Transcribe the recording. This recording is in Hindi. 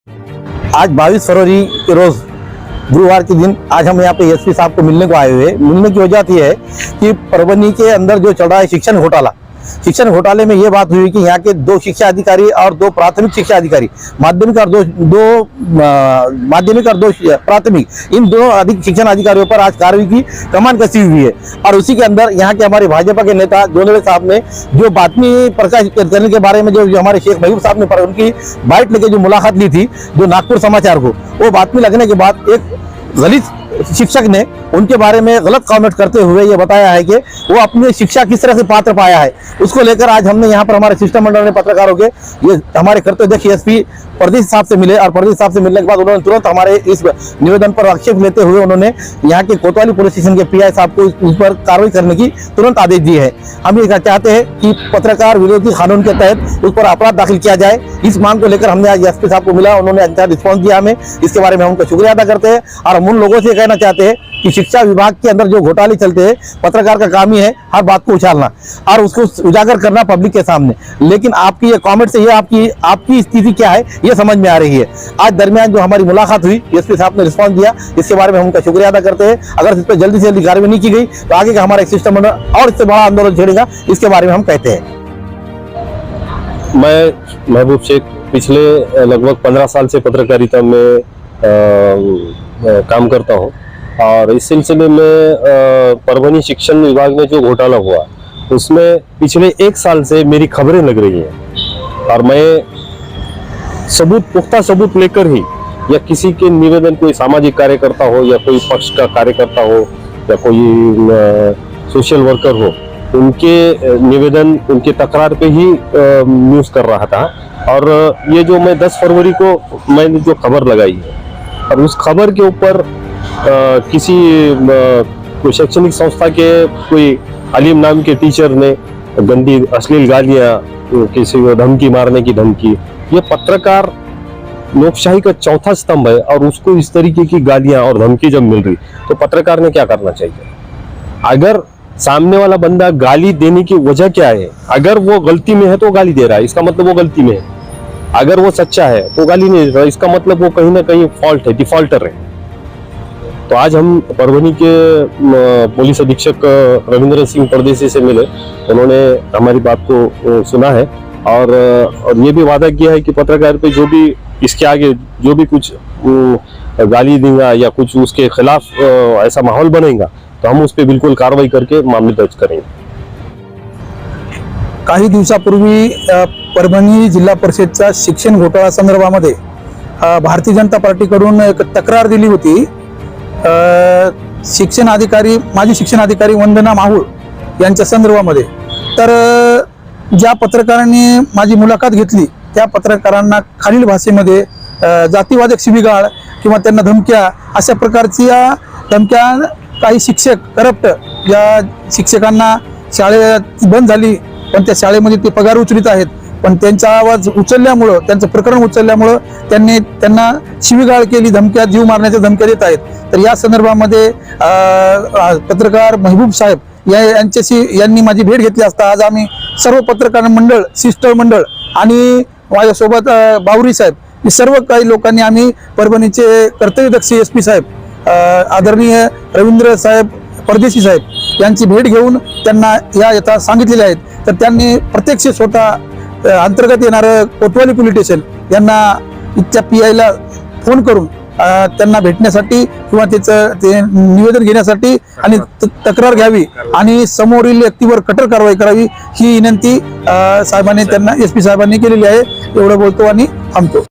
आज 22 फरवरी के रोज गुरुवार के दिन आज हम यहाँ पे एसपी साहब को मिलने को आए हुए। मिलने की वजह यह है कि परभनी के अंदर जो चल रहा है शिक्षण घोटाले में ये बात हुई कि यहाँ के 2 शिक्षा अधिकारी और 2 प्राथमिक शिक्षा अधिकारी, माध्यमिक और दो प्राथमिक, इन दोनों अधिक शिक्षण अधिकारियों पर आज कार्रवाई की कमान कसी हुई है। और उसी के अंदर यहाँ के हमारे भाजपा के नेता जोनेले साहब ने जो बातमी प्रकाश करने के बारे में जो हमारे शेख महबूब साहब ने उनकी बाइट लेके जो मुलाकात ली थी जो नागपुर समाचार को, वो बातमी लगने के बाद एक दलित शिक्षक ने उनके बारे में गलत कमेंट करते हुए ये बताया है कि वो अपनी शिक्षा किस तरह से पात्र पाया है। उसको लेकर आज हमने यहाँ पर हमारे शिष्टमंडल ने पत्रकारों के ये हमारे कर्तव्यदक्ष एसपी परदेश साहब से मिले और परदेश साहब से मिलने के बाद उन्होंने तुरंत हमारे इस निवेदन पर आक्षेप लेते हुए उन्होंने यहाँ के कोतवाली पुलिस स्टेशन के पीआई साहब को उस पर कार्रवाई करने की तुरंत आदेश दिए है। हम ये चाहते हैं कि पत्रकार विरोधी कानून के तहत उस पर अपराध दाखिल किया जाए। इस मांग को लेकर हमने आज एसपी साहब को मिला, उन्होंने अच्छा रिस्पॉन्स दिया हमें। इसके बारे में हम उनका शुक्रिया अदा करते हैं और हम उन लोगों से कहना चाहते हैं कि शिक्षा विभाग के अंदर जो घोटाले चलते हैं, पत्रकार का काम ही है हर बात को उछालना और उसको उजागर करना पब्लिक के सामने। लेकिन आपकी ये कमेंट से ये आपकी स्थिति क्या है ये समझ में आ रही है। आज दरमियान जो हमारी मुलाकात हुई, एसपी साहब ने रिस्पॉन्स दिया, इसके बारे में हम उनका शुक्रिया अदा करते हैं। अगर इस पर जल्दी से जल्दी कार्रवाई नहीं की गई तो आगे का हमारा शिष्टमंडल और इससे बड़ा आंदोलन छेड़ेगा, इसके बारे में हम कहते हैं। मैं महबूब शेख पिछले लगभग 15 साल से पत्रकारिता में काम करता हूँ और इस सिलसिले में परभनी शिक्षण विभाग में जो घोटाला हुआ उसमें पिछले 1 साल से मेरी खबरें लग रही हैं और मैं पुख्ता सबूत लेकर ही या किसी के निवेदन, कोई सामाजिक कार्यकर्ता हो या कोई पक्ष का कार्यकर्ता हो या कोई सोशल वर्कर हो, उनके निवेदन, उनके तकरार पे ही न्यूज़ कर रहा था। और ये जो मैं 10 फरवरी को मैंने जो खबर लगाई है और उस खबर के ऊपर किसी कोई शैक्षणिक संस्था के कोई अलीम नाम के टीचर ने गंदी अश्लील गालियां, किसी को धमकी मारने की धमकी, ये पत्रकार लोकशाही का चौथा स्तंभ है और उसको इस तरीके की गालियां और धमकी जब मिल रही तो पत्रकार ने क्या करना चाहिए? अगर सामने वाला बंदा गाली देने की वजह क्या है, अगर वो गलती में है तो गाली दे रहा है, इसका मतलब वो गलती में है। अगर वो सच्चा है तो गाली नहीं दे रहा, इसका मतलब वो कहीं ना कहीं फॉल्ट है, डिफॉल्टर है। तो आज हम परभनी के पुलिस अधीक्षक रविंद्र सिंह परदेसी से मिले, उन्होंने हमारी बात को सुना है और ये भी वादा किया है कि पत्रकार पे जो भी इसके आगे जो भी कुछ गाली देगा या कुछ उसके खिलाफ ऐसा माहौल बनेगा तो हम उस पर बिल्कुल कार्रवाई करके मामले दर्ज करेंगे। काही दिवसापूर्वी परभणी जिल्हा परिषदच्या शिक्षण घोटाळा संदर्भामध्ये भारतीय जनता पार्टीकडून एक तक्रार दिली होती। माजी शिक्षण अधिकारी वंदना माहुळ यांच्या संदर्भामध्ये। तर ज्या पत्रकारांनी माझी मुलाखत घेतली त्या पत्रकारांना खालील भाषेमध्ये जातीवाचक शिवीगाळ किंवा त्यांना धमक्या, अशा प्रकारची धमक्या काही शिक्षक करप्ट, ज्या शिक्षकांना शाळा बंद झाली पण त्या शाळेमध्ये ते पगार उचलित आहेत, पण त्यांचा आवाज उचलल्यामुळं, त्यांचं प्रकरण उचलल्यामुळं त्यांना शिवीगाळ केली, धमक्या, जीव मारण्याच्या धमक्या देत आहेत। तर या संदर्भामध्ये पत्रकार महबूब साहेब यांनी माझी भेट घेतली असता आज आम्ही सर्व पत्रकार मंडळ, सिस्टर मंडळ आणि माझ्यासोबत बावरी साहेब, हे सर्व काही लोकांनी आम्ही परभणीचे कर्तव्यदक्ष एसपी साहेब आदरणीय रवींद्र साहेब परदेशी साहेब यांची भेट घेऊन त्यांना यथा सांगितलेले आहेत। तर त्यांनी प्रत्यक्ष स्वतः अंतर्गत येणारं कोतवाली पोलीस स्टेशन यांना इथच्या पीआयला फोन करून त्यांना भेटण्यासाठी किंवा ते निवेदन घेण्यासाठी आणि तक्रार घ्यावी आणि समोरील व्यक्तीवर कठोर कारवाई करावी ही विनंती साहेबांनी त्यांना एसपी साहेबांनी केलेली आहे। एवढं बोलतो आणि थांबतो।